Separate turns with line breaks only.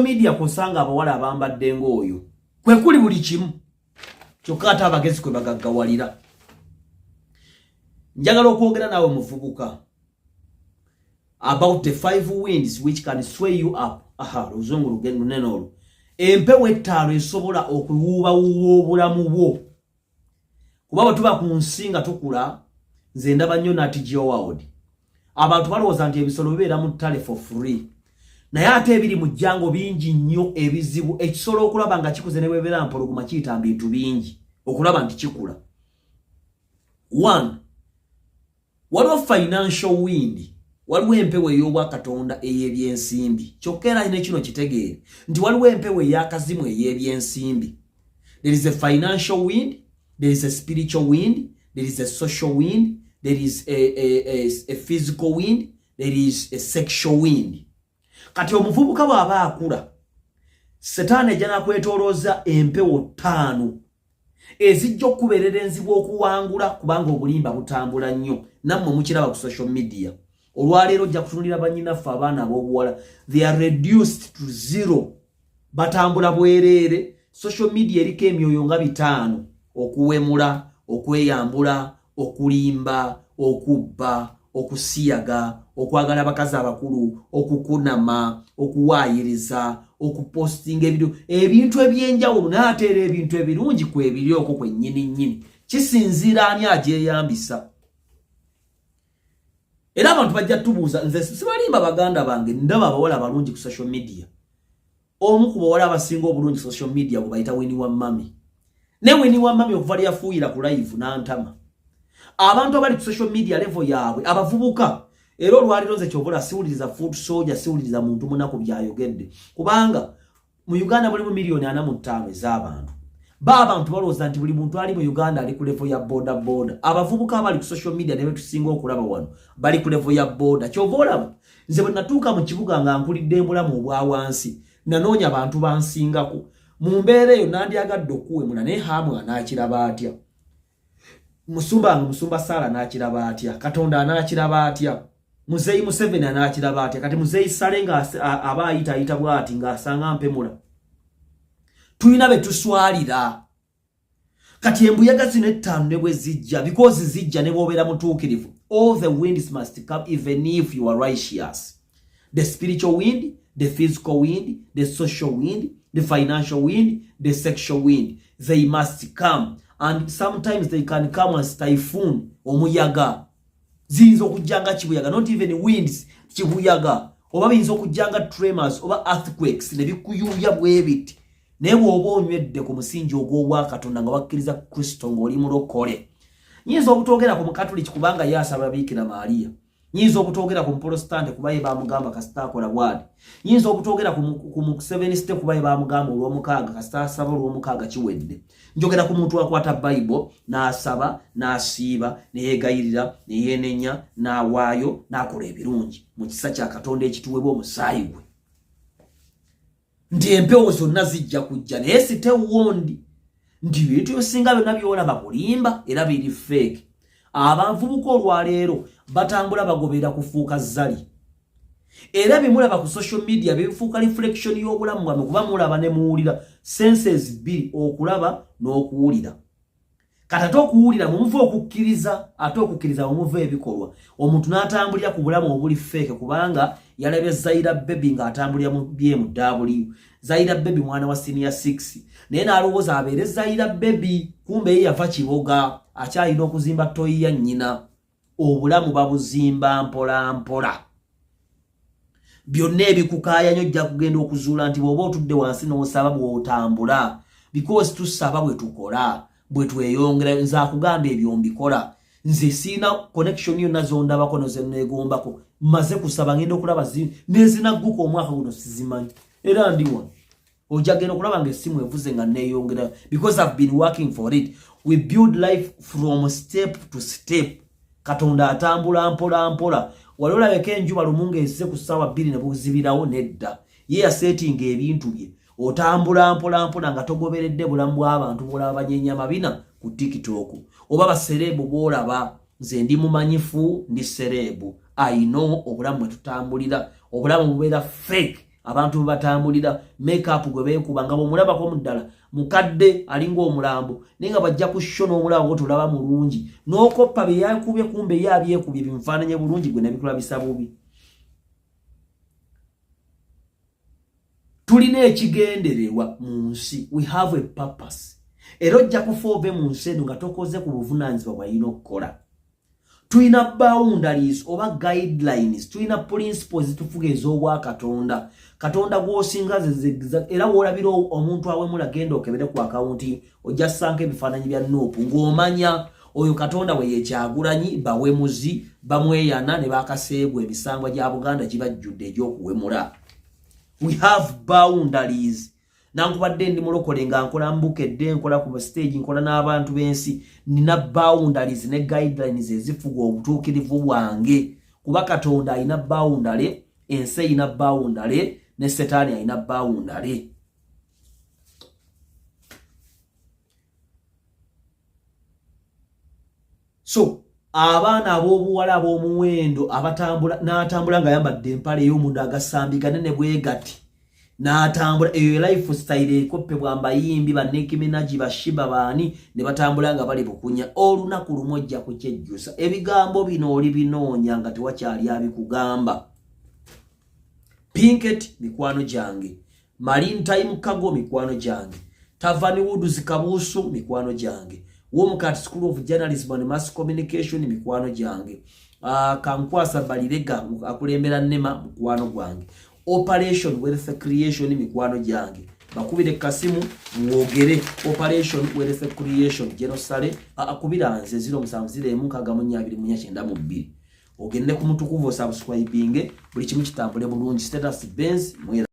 media kusanga abawala abambadde ng'oyo kwe kuli buli kimu kyokka ate abagezi kwe bagaggawalira. Njagala okwogera nawe muvubuka about the 5 winds which can sway you up. Luzungu lugendo nenolo. Empewo ettaano esobola okuwuubawuuba obulamu bwo. Kuba bwe tuba ku nsinga tukula, nze ndaba nnyo Nat Geo World. Abantu balowooza nti ebisolo bibeera mu ttale for free. Naye ate ebiri mu jjango bingi nnyo ebizibu. Ekisolo okulaba nga kikuze ne bwebeera mpologoma kiyita bintu bingi okulaba nti kikula. 1. Waliwo financial wind. Waliwo empewo ey'obwakatonda ey'ebyensimbi. Kyokka era ne kino kitegeere nti waliwo empewo ey'akazimu ey'ebyensimbi. There is a financial wind, there is a spiritual wind, there is a social wind, there is a physical wind, there is a sexual wind. Kati omuvubuka bw'aba akula, Setaani ejja n'akwetoolooza empewo 5 ezijja okukubeerera enzibu okuwangula kubanga obulimba butambula nnyo. Nammwe mukiraba ku social media. Olwaleero ojja kutunulira bannyinaffe abaana ab'obuwala. They are reduced to 0. Batambula bwereere. Social media eriko emyoyo nga 5: okuwemula, okweyambula, okulimba, okubba, okusiyaga, okwagala abakazi abakulu, okukunama, okuwaayiriza, okupostinga ebintu ebyenjawulo. N'ate era ebintu ebirungi kwebiri okwo kwennyini. Kisinziira ani agyeyambisa. Era abantu bajja tubuuza, nze sibalimba baganda bange, ndaba abawala abalungi ku social media. Omu ku bawala abasinga obulungi ku social media bwe bayita Winnie Wamami. Ne Winnie Wamami okuva lye yafuuyira ku live n'antama. Abantu abali ku social media level yaabwe abavubuka. Era olwaliro nze kyobula siwuliriza Foot Soldier, siwuliriza muntu munaku byayogedde. Kubanga mu Uganda mulimu miliyoni 45 ez'abantu. Abantu balowooza nti buli muntu ali mu Uganda ali ku level ya boda boda. Abavubuka abali ku social media ne betusinga okulaba wano bali ku level ya boda. Kyova olaba nze bwe natuuka mu kibuga nga nkulidde embulamu obwa wansi, nanoonya abantu bansingako. Mu mbeera eyo nandyagadde okuwemula naye Hamu anaakiraba atya? Musumba Sala anaakiraba atya? Katonda anaakiraba atya? Muzeeyi Museveni anaakiraba atya? Kati Muzeeyi Sale nga aba ayita bw'ati ng'asanga mpemula. Tulina betuswalira. Kati embuyaga zino 5 ne bwe zijja, because zijja ne bw'obeera mutuukirivu, all the winds must come even if you are righteous. The spiritual wind, the physical wind, the social wind, the financial wind, the sexual wind, they must come. And sometimes they can come as typhoon, omuyaga. Ziyinza okujjanga kibuyaga, not even winds, kibuyaga. Oba biyinza okujjanga tremors, oba earthquakes, ne bikuyuya bwebiti. Naye bw'oba onywedde ku musingi ogw'obwakatonda nga wakkiriza Kristo ng'oli mulokole. Nyinza obutogera ku Mukatoliki kubanga ye asaba Bikira Maria. Nyinza obutogera ku Muprotestant kuba ye bamugamba kasita akola bw'ati. Nyinza obutogera ku Seventh kuba ye bamugamba olw'omukaaga kasita asaba olw'omukaaga kiwedde. Njogera ku muntu akwata Bible n'asaba, n'asiiba, neyeegayirira, neyeenenya, n'awaayo, n'akola ebirungi mu kisa kya Katonda ekituwebwa omusaayi gwe. Ndi empewo zonna zijja kujja naye sitewondi nti bintu byosinga byonna byolaba bulimba era biri fake. Abavubuka olwaleero batambula bagobera kufuuka zzali. Era bimulaba ku social media bifuuka reflection y'obulamu bwammwe kuba mulaba ne muwulira. Senses 2: okulaba n'okuwulira. Kati ate okuwulira mumuve okukkiriza, ate okukkiriza mumuve ebikolwa. Omuntu n'atambulira ku bulamu obuli fake kubanga yalabye Zaira Baby ng'atambulira mu BMW. Zaira Baby mwana wa senior 6. Naye n'alowooza abeere Zaira Baby, kumbe ye yava Kiboga, akyalina okuzimba toyi ya nnyina. Obulamu babuzimba mpola mpola. Byonna ebikukaayanya ojja kugenda okuzuula nti bw'oba otudde wansi n'osaba bw'otambula. Because tusaba bwe tukola, bwe tweyongera. Nze akugamba ebyo mbikola. Nze siina connection yonna zondabako nozeneegombako. Maze kusaba ngenda okulaba nezinagguka omwaka guno sizimanyi. Era ndi wano. Ojja genda okulaba ng'essimu evuze nga neeyongera. Because I've been working for it. We build life from step to step. Katonda atambula mpola mpola. Wali olabeko enjuba lumunga ezze ku ssaawa 2 ne buzibirawo nedda. Ye yasetinga ebintu bye. Otambula mpola mpola nga togoberedde bulamu bw'abantu bw'olaba banyeenya mabina ku TikTok. Oba baserebu bw'olaba. Nze ndi mumanyifu ndi serebu. I know obulamu bwe tutambulira. Obulamu bubeera fake abantu batambulira makeup gwe beekuba bomulaba ko muddala mukadde alinga omulambo nenga bajja ku show n'omulambo tulaba mulungi n'okoppa bye yakubye kumbe yabyekubye bimfaananye bulungi gwe nabikula bisabubi. Tulina ekigendererwa mu nsi, we have a purpose. Era ojja kufa ove mu nsi eno nga tokoze ku buvunaanyizibwa bw'alina okukola. Tulina boundaries oba guidelines, tulina principles tufuga ez'obwa Katonda. Katonda gw'osinga era w'olabira omuntu awemula genda okebere ku akawunti ojja sanka ebifaananyi bya Nuupu ng'omanya oyo Katonda we yeekyagulanyi bawemuzi bamweyana ne baakaseebwa emisangwa gya Buganda gibajjudde egy'okuwemula. We have boundaries. Nankubadde ndi mulokole nga nkola mbukedde nkola ku stage nkola n'abantu b'ensi nina boundaries ne guidelines ezifuga obutuukirivu bwange kuba Katonda alina boundary, ensi erina boundary ne Setaani alina boundary. So abaana ab'obuwala ab'omuwendo abatambula n'atambula nga yambadde empale ey'omundu agasambiga nene bwegati n'atambula eyo lifestyle ekoppebwa mbayimbi ba Nicki Minaj bashiba baani ne batambula nga bali bukunya olunaku lumu ojja kukyejjusa. Ebigambo bino oli binoonya nga tewakyali abikugamba. Pinkett mikwano gyange, Marine Time Kago mikwano gyange, Tavani Woods Kabuusu mikwano gyange, Womukat School of Journalism and Mass Communication mikwano gyange, Kankwasa Balirega akulembera Nema mukwano gwange, Operation Wealth Creation mikwano gyange, bakubire Kasimu mwogere Operation Wealth Creation Jenosale akubira nze 07042992 ogende ku mutukuvu subscribing buli kimu kitambule bulungi. Status Benz mwera.